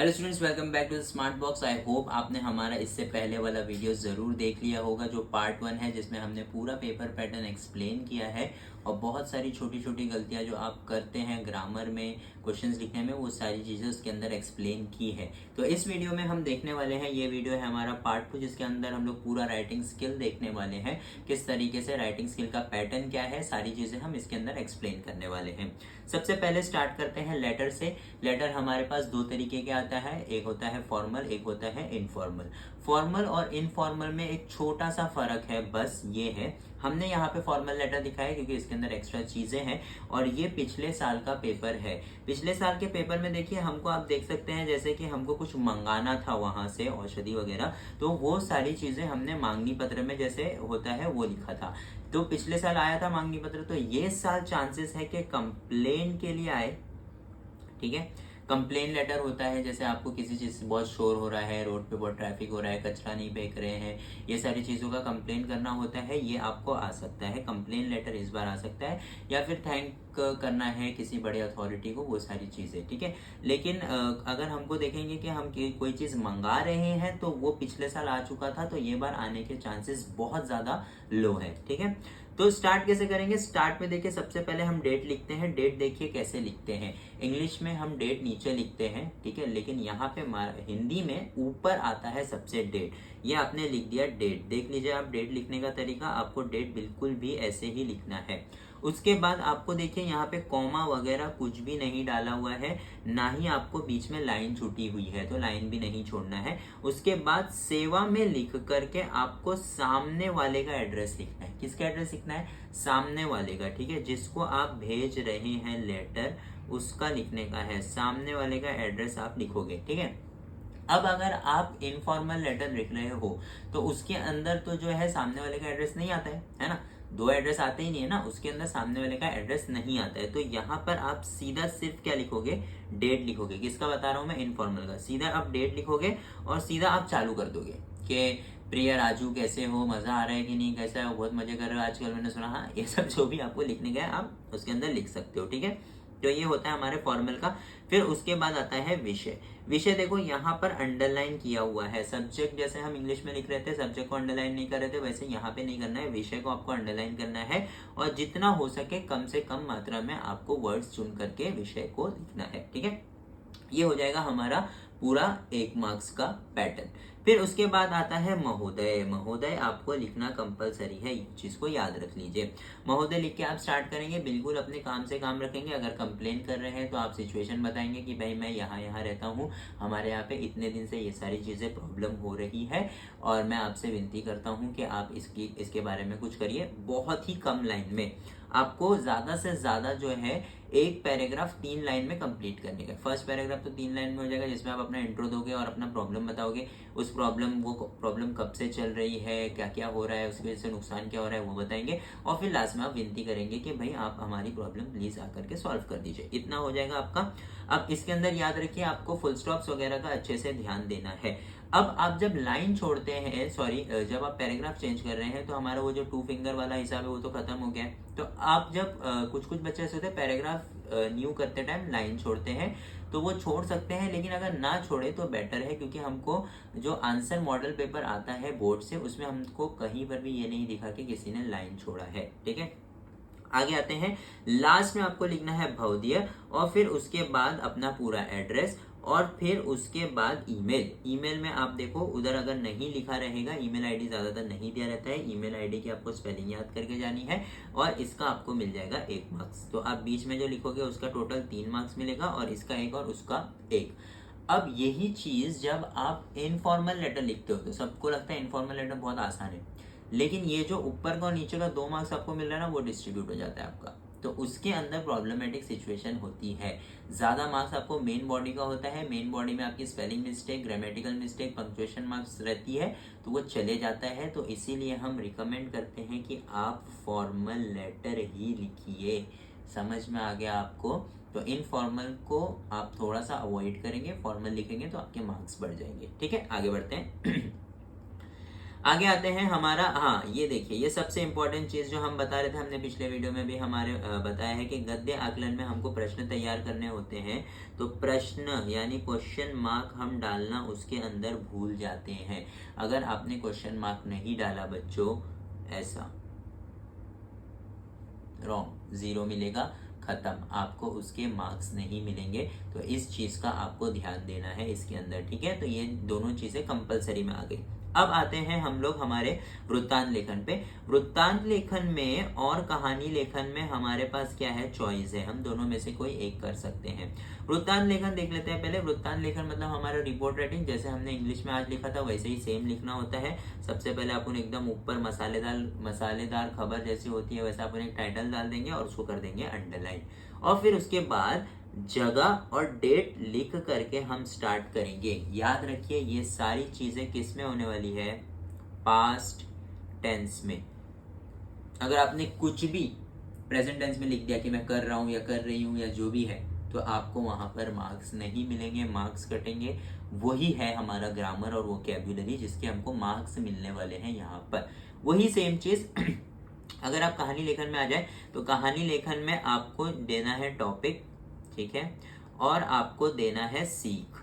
Hello students, welcome back to the smart box. I hope आपने हमारा इससे पहले वाला वीडियो ज़रूर देख लिया होगा, जो पार्ट 1 है, जिसमें हमने पूरा पेपर पैटर्न एक्सप्लेन किया है और बहुत सारी छोटी छोटी गलतियां जो आप करते हैं ग्रामर में, क्वेश्चंस लिखने में, वो सारी चीज़ें उसके अंदर एक्सप्लेन की है। तो इस वीडियो में हम देखने वाले हैं, ये वीडियो है हमारा पार्ट 2, जिसके अंदर हम लोग पूरा राइटिंग स्किल देखने वाले हैं। किस तरीके से राइटिंग स्किल का पैटर्न क्या है, सारी चीज़ें हम इसके अंदर एक्सप्लेन करने वाले हैं। सबसे पहले स्टार्ट करते हैं लेटर से। लेटर हमारे पास दो तरीके के आता है, एक होता है फॉर्मल, एक होता है इनफॉर्मल। फॉर्मल और इनफॉर्मल में एक छोटा सा फर्क है, बस ये है, हमने यहाँ पे फॉर्मल लेटर दिखाया है क्योंकि इसके अंदर एक्स्ट्रा चीजें हैं और ये पिछले साल का पेपर है। पिछले साल के पेपर में देखिए, हमको आप देख सकते हैं जैसे कि हमको कुछ मंगाना था वहां से, औषधि वगैरह, तो वो सारी चीजें हमने मांगनी पत्र में जैसे होता है वो लिखा था। तो पिछले साल आया था मांगनी पत्र, तो ये साल चांसेस है कि कंप्लेन के लिए आए। ठीक है, कंप्लेन लेटर होता है, जैसे आपको किसी चीज से बहुत शोर हो रहा है, रोड पे बहुत ट्रैफिक हो रहा है, कचरा नहीं फेंक रहे हैं, ये सारी चीजों का कंप्लेन करना होता है, ये आपको आ सकता है। कंप्लेन लेटर इस बार आ सकता है, या फिर थैंक करना है किसी बड़े अथॉरिटी को, वो सारी चीजें। ठीक है, लेकिन अगर हमको देखेंगे कि हम कोई चीज मंगा रहे हैं तो वो पिछले साल आ चुका था, तो ये बार आने के चांसेस बहुत ज्यादा लो है। ठीक है, तो स्टार्ट कैसे करेंगे? स्टार्ट में देखिए, सबसे पहले हम डेट लिखते हैं। डेट देखिए कैसे लिखते हैं, इंग्लिश में हम डेट नीचे लिखते हैं, ठीक है, लेकिन यहाँ पे हिंदी में ऊपर आता है सबसे डेट। ये आपने लिख दिया डेट, देख लीजिए आप डेट लिखने का तरीका, आपको डेट बिल्कुल भी ऐसे ही लिखना है। उसके बाद आपको देखिए यहाँ पे कॉमा वगैरह कुछ भी नहीं डाला हुआ है, ना ही आपको बीच में लाइन छूटी हुई है, तो लाइन भी नहीं छोड़ना है। उसके बाद सेवा में लिख करके आपको सामने वाले का एड्रेस लिखना है। किसका एड्रेस लिखना है? सामने वाले का। ठीक है, जिसको आप भेज रहे हैं लेटर, उसका लिखने का है, सामने वाले का एड्रेस आप लिखोगे। ठीक है, अब अगर आप इनफॉर्मल लेटर लिख रहे हो तो उसके अंदर तो जो है सामने वाले का एड्रेस नहीं आता है ना, दो एड्रेस आते ही नहीं है ना, उसके अंदर सामने वाले का एड्रेस नहीं आता है। तो यहाँ पर आप सीधा सिर्फ क्या लिखोगे? डेट लिखोगे। किसका बता रहा हूं मैं? इनफॉर्मल का। सीधा आप डेट लिखोगे और सीधा आप चालू कर दोगे कि प्रिय राजू कैसे हो, मजा आ रहा है कि नहीं, कैसा है, बहुत मजे कर रहे हो आजकल, मैंने सुना। हाँ, ये सब जो भी आपको लिखने का है आप उसके अंदर लिख सकते हो। ठीक है, तो ये होता है हमारे फॉर्मल का। फिर उसके बाद आता है विषय। विषय देखो यहाँ पर अंडरलाइन किया हुआ है। सब्जेक्ट जैसे हम इंग्लिश में लिख रहे थे, सब्जेक्ट को अंडरलाइन नहीं कर रहे थे, वैसे यहाँ पे नहीं करना है, विषय को आपको अंडरलाइन करना है और जितना हो सके कम से कम मात्रा में आपको वर्ड्स चुन करके विषय को लिखना है। ठीक है, ये हो जाएगा हमारा पूरा 1 मार्क्स का पैटर्न। फिर उसके बाद आता है महोदय। महोदय आपको लिखना कंपलसरी है, ये चीज को याद रख लीजिए। महोदय लिख के आप स्टार्ट करेंगे, बिल्कुल अपने काम से काम रखेंगे। अगर कंप्लेन कर रहे हैं तो आप सिचुएशन बताएंगे कि भाई मैं यहाँ यहाँ रहता हूँ, हमारे यहाँ पे इतने दिन से ये सारी चीजें प्रॉब्लम हो रही है और मैं आपसे विनती करता हूँ कि आप इसके बारे में कुछ करिए। बहुत ही कम लाइन में आपको ज्यादा से ज्यादा जो है एक पैराग्राफ 3 लाइन में कंप्लीट करने का। फर्स्ट पैराग्राफ तो 3 लाइन में हो जाएगा, जिसमें आप अपना इंट्रो दोगे और अपना प्रॉब्लम बताओगे, उस वो प्रॉब्लम कब से चल रही है, क्या क्या हो रहा है, उसकी वजह से नुकसान क्या हो रहा है वो बताएंगे, और फिर लास्ट में आप विनती करेंगे कि भाई आप हमारी प्रॉब्लम प्लीज आकर के सॉल्व कर दीजिए। इतना हो जाएगा आपका। अब इसके अंदर याद रखिए, आपको फुल स्टॉप्स वगैरह का अच्छे से ध्यान देना है। अब आप जब लाइन छोड़ते हैं, सॉरी, जब आप पैराग्राफ चेंज कर रहे हैं, तो हमारा वो जो 2 फिंगर वाला हिसाब है वो तो खत्म हो गया है। तो आप जब कुछ कुछ बच्चे ऐसे होते हैं, पैराग्राफ न्यू करते टाइम लाइन छोड़ते हैं, तो वो छोड़ सकते हैं, लेकिन अगर ना छोड़े तो बेटर है, क्योंकि हमको जो आंसर मॉडल पेपर आता है बोर्ड से, उसमें हमको कहीं पर भी ये नहीं दिखा कि किसी ने लाइन छोड़ा है। ठीक है, आगे आते हैं। लास्ट में आपको लिखना है भवदीय, और फिर उसके बाद अपना पूरा एड्रेस, और फिर उसके बाद ईमेल। ईमेल में आप देखो, उधर अगर नहीं लिखा रहेगा, ईमेल आईडी ज्यादातर नहीं दिया रहता है, ईमेल आईडी की आपको स्पेलिंग याद करके जानी है और इसका आपको मिल जाएगा 1 मार्क्स। तो आप बीच में जो लिखोगे उसका टोटल 3 मार्क्स मिलेगा और इसका 1 और उसका 1। अब यही चीज जब आप इनफॉर्मल लेटर लिखते हो तो सबको लगता है इनफॉर्मल लेटर बहुत आसान है, लेकिन ये जो ऊपर का और नीचे का 2 मार्क्स आपको मिल रहा है ना, वो डिस्ट्रीब्यूट हो जाता है आपका, तो उसके अंदर प्रॉब्लमेटिक सिचुएशन होती है। ज्यादा मार्क्स आपको मेन बॉडी का होता है, मेन बॉडी में आपकी spelling mistake, grammatical mistake, punctuation marks रहती है, तो वो चले जाता है। तो इसीलिए हम रिकमेंड करते हैं कि आप फॉर्मल लेटर ही लिखिए। समझ में आ गया आपको? तो इनफॉर्मल को आप थोड़ा सा अवॉइड करेंगे, फॉर्मल लिखेंगे तो आपके मार्क्स बढ़ जाएंगे। ठीक है, आगे बढ़ते हैं। आगे आते हैं हमारा, हाँ ये देखिए, ये सबसे इंपॉर्टेंट चीज जो हम बता रहे थे, हमने पिछले वीडियो में भी हमारे बताया है कि गद्य आकलन में हमको प्रश्न तैयार करने होते हैं, तो प्रश्न यानी क्वेश्चन मार्क हम डालना उसके अंदर भूल जाते हैं। अगर आपने क्वेश्चन मार्क नहीं डाला बच्चों, ऐसा रॉन्ग, 0 मिलेगा, खत्म, आपको उसके मार्क्स नहीं मिलेंगे। तो इस चीज का आपको ध्यान देना है इसके अंदर, ठीक है। तो ये दोनों चीजें कंपलसरी में आ गई। अब आते हैं हम लोग हमारे वृत्तांत लेखन पे। वृत्तांत लेखन में और कहानी लेखन में हमारे पास क्या है, चॉइस है, हम दोनों में से कोई एक कर सकते हैं। वृत्तांत लेखन देख लेते हैं पहले। वृत्तांत लेखन मतलब हमारा रिपोर्ट राइटिंग, जैसे हमने इंग्लिश में आज लिखा था वैसे ही सेम लिखना होता है। सबसे पहले अपन एकदम ऊपर मसालेदार खबर जैसी होती है वैसा अपन एक टाइटल डाल देंगे और उसको कर देंगे अंडरलाइन, और फिर उसके बाद जगह और डेट लिख करके हम स्टार्ट करेंगे। याद रखिए ये सारी चीजें किस में होने वाली है, पास्ट टेंस में। अगर आपने कुछ भी प्रेजेंट टेंस में लिख दिया कि मैं कर रहा हूं या कर रही हूं या जो भी है, तो आपको वहां पर मार्क्स नहीं मिलेंगे, मार्क्स कटेंगे। वही है हमारा ग्रामर और वोकैब्युलरी जिसके हमको मार्क्स मिलने वाले हैं यहाँ पर। वही सेम चीज अगर आप कहानी लेखन में आ जाए, तो कहानी लेखन में आपको देना है टॉपिक, ठीक है, और आपको देना है सीख।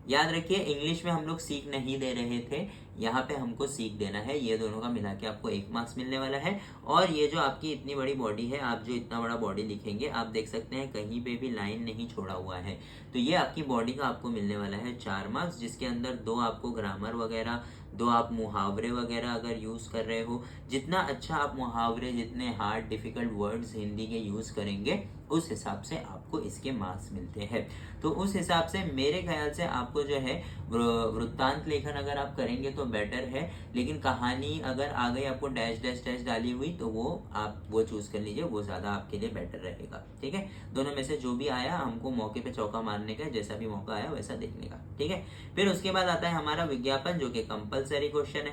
याद रखिए इंग्लिश में हम लोग सीख नहीं दे रहे थे, यहाँ पे हमको सीख देना है। ये दोनों का मिला के आपको 1 मार्क्स मिलने वाला है। और ये जो आपकी इतनी बड़ी बॉडी है, आप जो इतना बड़ा बॉडी लिखेंगे, आप देख सकते हैं कहीं पे भी लाइन नहीं छोड़ा हुआ है, तो ये आपकी बॉडी का आपको मिलने वाला है 4 मार्क्स, जिसके अंदर 2 आपको ग्रामर वगैरह, 2 आप मुहावरे वगैरह अगर यूज कर रहे हो, जितना अच्छा आप मुहावरे, जितने हार्ड डिफिकल्ट वर्ड्स हिंदी के यूज करेंगे, उस हिसाब से आपको इसके मार्क्स मिलते हैं। तो उस हिसाब से मेरे ख्याल से आपको जो है वृत्तांत लेखन अगर आप करेंगे तो बेटर है। लेकिन कहानी अगर आ गई आपको डैश डैश डैश डाली हुई, तो वो आप वो चूज कर लीजिए, वो ज्यादा आपके लिए बेटर रहेगा, ठीक है। दोनों में से जो भी आया हमको मौके पे चौका मारने का, जैसा भी मौका आया वैसा देखने का, ठीक है। फिर उसके बाद आता है हमारा विज्ञापन, जो कि कंपलसरी क्वेश्चन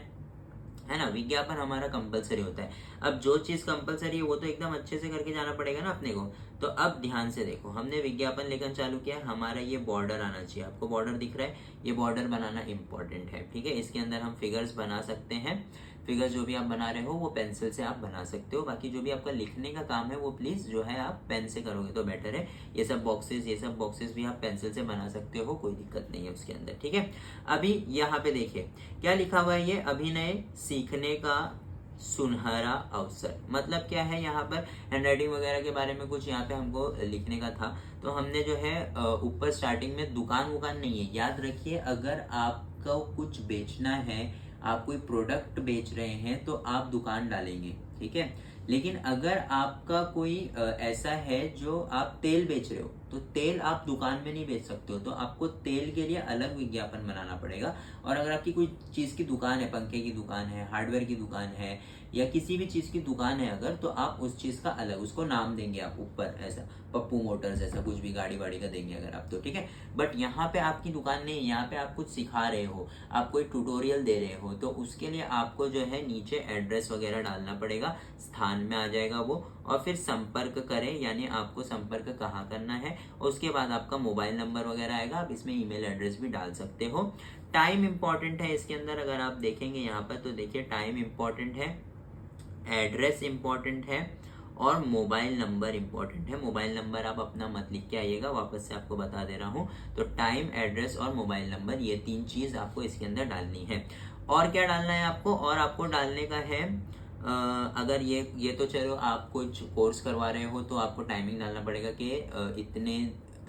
है ना। विज्ञापन हमारा कंपलसरी होता है। अब जो चीज कंपलसरी है वो तो एकदम अच्छे से करके जाना पड़ेगा ना अपने को। तो अब ध्यान से देखो, हमने विज्ञापन लेखन चालू किया, हमारा ये बॉर्डर आना चाहिए, आपको बॉर्डर दिख रहा है, ये बॉर्डर बनाना इंपॉर्टेंट है, ठीक है। इसके अंदर हम फिगर्स बना सकते हैं। फिगर जो भी आप बना रहे हो वो पेंसिल से आप बना सकते हो, बाकी जो भी आपका लिखने का काम है वो प्लीज जो है आप पेन से करोगे तो बेटर है। ये सब बॉक्सेस भी आप पेंसिल से बना सकते हो, कोई दिक्कत नहीं है उसके अंदर, ठीक है। अभी यहाँ पे देखिए क्या लिखा हुआ है, ये अभिनय सीखने का सुनहरा अवसर। मतलब क्या है, यहाँ पर हैंडराइटिंग वगैरह के बारे में कुछ यहाँ पे हमको लिखने का था, तो हमने जो है ऊपर स्टार्टिंग में दुकान वुकान नहीं है। याद रखिए अगर आपको कुछ बेचना है, आप कोई प्रोडक्ट बेच रहे हैं, तो आप दुकान डालेंगे, ठीक है। लेकिन अगर आपका कोई ऐसा है जो आप तेल बेच रहे हो, तो तेल आप दुकान में नहीं बेच सकते हो, तो आपको तेल के लिए अलग विज्ञापन बनाना पड़ेगा। और अगर आपकी कोई चीज की दुकान है, पंखे की दुकान है, हार्डवेयर की दुकान है, या किसी भी चीज की दुकान है अगर, तो आप उस चीज का अलग उसको नाम देंगे, आप ऊपर ऐसा पप्पू मोटर्स ऐसा कुछ भी गाड़ी वाड़ी का देंगे अगर आप, तो ठीक है। बट यहाँ पे आपकी दुकान नहीं, यहाँ पे आप कुछ सिखा रहे हो, आप कोई ट्यूटोरियल दे रहे हो, तो उसके लिए आपको जो है नीचे एड्रेस वगैरह डालना पड़ेगा, स्थान में आ जाएगा वो। और फिर संपर्क करें, यानी आपको संपर्क कहाँ करना है, और उसके बाद आपका मोबाइल नंबर वगैरह आएगा, आप इसमें ईमेल एड्रेस भी डाल सकते हो। टाइम इंपॉर्टेंट है इसके अंदर, अगर आप देखेंगे यहाँ पर तो देखिए टाइम इंपॉर्टेंट है, एड्रेस इंपॉर्टेंट है, और मोबाइल नंबर इंपॉर्टेंट है। मोबाइल नंबर आप अपना मत लिख के आइएगा, वापस से आपको बता दे रहा हूँ। तो टाइम, एड्रेस और मोबाइल नंबर, ये 3 चीज आपको इसके अंदर डालनी है। और क्या डालना है आपको, और आपको डालने का है अगर ये तो चलो आप कुछ कोर्स करवा रहे हो तो आपको टाइमिंग डालना पड़ेगा कि इतने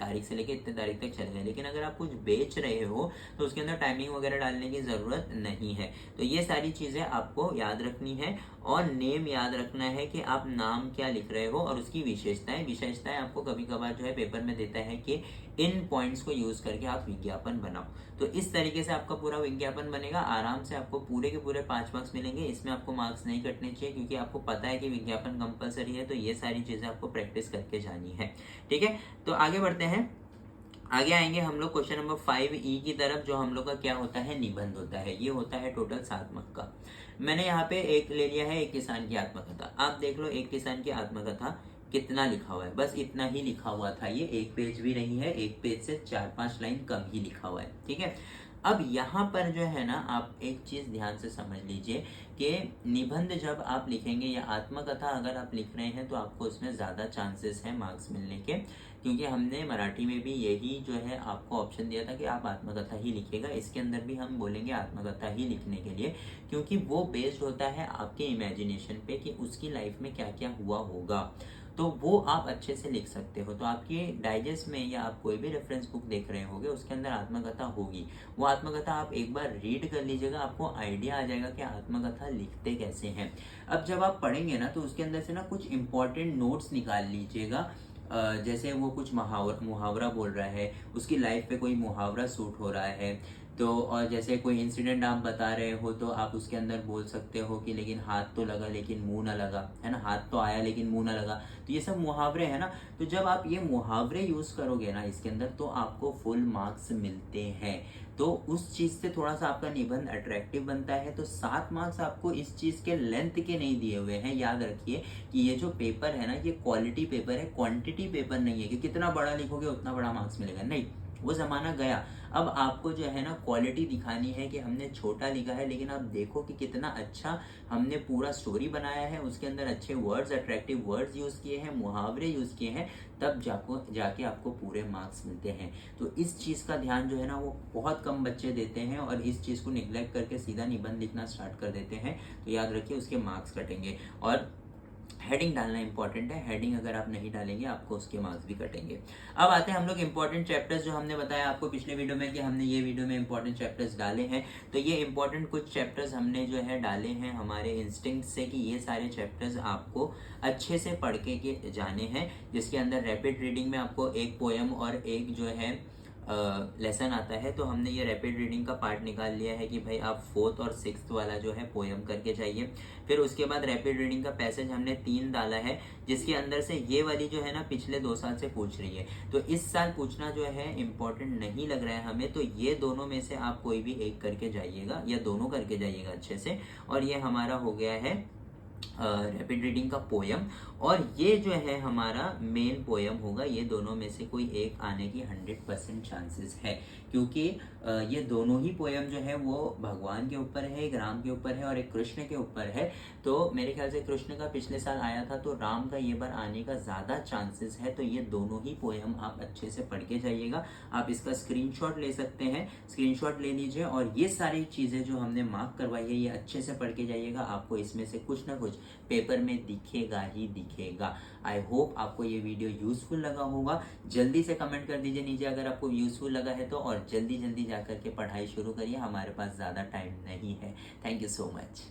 तारीख से लेके इतने तारीख तक चलेगा। लेकिन अगर आप कुछ बेच रहे हो तो उसके अंदर टाइमिंग वगैरह डालने की ज़रूरत नहीं है। तो ये सारी चीज़ें आपको याद रखनी है। और नेम याद रखना है कि आप नाम क्या लिख रहे हो और उसकी विशेषताएं आपको कभी कभार जो है पेपर में देता है कि इन पॉइंट्स को यूज करके आप विज्ञापन बनाओ। तो इस तरीके से आपका पूरा विज्ञापन बनेगा, आराम से आपको पूरे के पूरे 5 मार्क्स मिलेंगे। इसमें आपको मार्क्स नहीं कटने चाहिए क्योंकि आपको पता है कि विज्ञापन कंपलसरी है। तो ये सारी चीजें आपको प्रैक्टिस करके जानी है, ठीक है। तो आगे बढ़ते हैं, आगे आएंगे हम लोग क्वेश्चन नंबर 5E की तरफ, जो हम लोग का क्या होता है, निबंध होता है। ये होता है टोटल 7 मार्क्स का। मैंने यहाँ पे एक ले लिया है, एक किसान की आत्मकथा। आप देख लो एक किसान की आत्मकथा कितना लिखा हुआ है, बस इतना ही लिखा हुआ था। ये 1 पेज भी नहीं है, 1 पेज से 4-5 लाइन कम ही लिखा हुआ है, ठीक है। अब यहाँ पर जो है ना, आप एक चीज़ ध्यान से समझ लीजिए कि निबंध जब आप लिखेंगे या आत्मकथा अगर आप लिख रहे हैं तो आपको उसमें ज़्यादा चांसेस हैं मार्क्स मिलने के, क्योंकि हमने मराठी में भी यही जो है आपको ऑप्शन दिया था कि आप आत्मकथा ही लिखिएगा। इसके अंदर भी हम बोलेंगे आत्मकथा ही लिखने के लिए, क्योंकि वो बेस्ड होता है आपके इमेजिनेशन पे कि उसकी लाइफ में क्या क्या हुआ होगा, तो वो आप अच्छे से लिख सकते हो। तो आपके डाइजेस्ट में या आप कोई भी रेफरेंस बुक देख रहे होगे उसके अंदर आत्मकथा होगी, वो आत्मकथा आप एक बार रीड कर लीजिएगा, आपको आइडिया आ जाएगा कि आत्मकथा लिखते कैसे हैं। अब जब आप पढ़ेंगे ना तो उसके अंदर से ना कुछ इंपॉर्टेंट नोट्स निकाल लीजिएगा। जैसे वो कुछ मुहावरा बोल रहा है, उसकी लाइफ पे कोई मुहावरा सूट हो रहा है, तो और जैसे कोई इंसिडेंट आप बता रहे हो तो आप उसके अंदर बोल सकते हो कि लेकिन हाथ तो लगा लेकिन मुंह ना लगा, है ना, हाथ तो आया लेकिन मुंह ना लगा। तो ये सब मुहावरे हैं ना, तो जब आप ये मुहावरे यूज करोगे ना इसके अंदर तो आपको फुल मार्क्स मिलते हैं। तो उस चीज से थोड़ा सा आपका निबंध अट्रैक्टिव बनता है। तो 7 मार्क्स आपको इस चीज के लेंथ के नहीं दिए हुए हैं। याद रखिए कि ये जो पेपर है ना, ये क्वालिटी पेपर है, क्वांटिटी पेपर नहीं है कि कितना बड़ा लिखोगे उतना बड़ा मार्क्स मिलेगा, नहीं, वो जमाना गया। अब आपको जो है ना क्वालिटी दिखानी है कि हमने छोटा लिखा है लेकिन आप देखो कि कितना अच्छा हमने पूरा स्टोरी बनाया है, उसके अंदर अच्छे वर्ड्स, अट्रैक्टिव वर्ड्स यूज किए हैं, मुहावरे यूज किए हैं, तब जाके आपको पूरे मार्क्स मिलते हैं। तो इस चीज का ध्यान जो है ना वो बहुत कम बच्चे देते हैं और इस चीज को निग्लेक्ट करके सीधा निबंध लिखना स्टार्ट कर देते हैं। तो याद रखिए उसके मार्क्स कटेंगे। और हेडिंग डालना इंपॉर्टेंट है, हेडिंग अगर आप नहीं डालेंगे आपको उसके मार्क्स भी कटेंगे। अब आते हैं हम लोग इंपॉर्टेंट चैप्टर्स, जो हमने बताया आपको पिछले वीडियो में कि हमने ये वीडियो में इंपॉर्टेंट चैप्टर्स डाले हैं। तो ये इंपॉर्टेंट कुछ चैप्टर्स हमने जो है डाले हैं हमारे इंस्टिंक्ट से कि ये सारे चैप्टर्स आपको अच्छे से पढ़ के जाने हैं, जिसके अंदर रैपिड रीडिंग में आपको एक पोएम और एक जो है लेसन आता है। तो हमने ये रैपिड रीडिंग का पार्ट निकाल लिया है कि भाई आप 4th और 6th वाला जो है पोएम करके जाइए। फिर उसके बाद रैपिड रीडिंग का पैसेज हमने 3 डाला है, जिसके अंदर से ये वाली जो है ना पिछले 2 साल से पूछ रही है, तो इस साल पूछना जो है इम्पोर्टेंट नहीं लग रहा है हमें। तो ये दोनों में से आप कोई भी एक करके जाइएगा या दोनों करके जाइएगा अच्छे से। और ये हमारा हो गया है रैपिड रीडिंग का पोयम, और ये जो है हमारा मेन पोयम होगा। ये दोनों में से कोई एक आने की 100% चांसेस है, क्योंकि ये दोनों ही पोयम जो है वो भगवान के ऊपर है, एक राम के ऊपर है और एक कृष्ण के ऊपर है। तो मेरे ख्याल से कृष्ण का पिछले साल आया था, तो राम का ये बार आने का ज़्यादा चांसेस है। तो ये दोनों ही पोयम आप अच्छे से पढ़ के जाइएगा। आप इसका स्क्रीनशॉट ले सकते हैं, स्क्रीनशॉट ले लीजिए, और ये सारी चीज़ें जो हमने मार्क करवाई है ये अच्छे से पढ़ के जाइएगा। आपको इसमें से कुछ ना कुछ पेपर में दिखेगा ही दिखेगा। आई होप आपको ये वीडियो यूजफुल लगा होगा। जल्दी से कमेंट कर दीजिए नीचे अगर आपको यूजफुल लगा है तो, और जल्दी जल्दी जाकर के पढ़ाई शुरू करिए, हमारे पास ज़्यादा टाइम नहीं है। Thank you so much.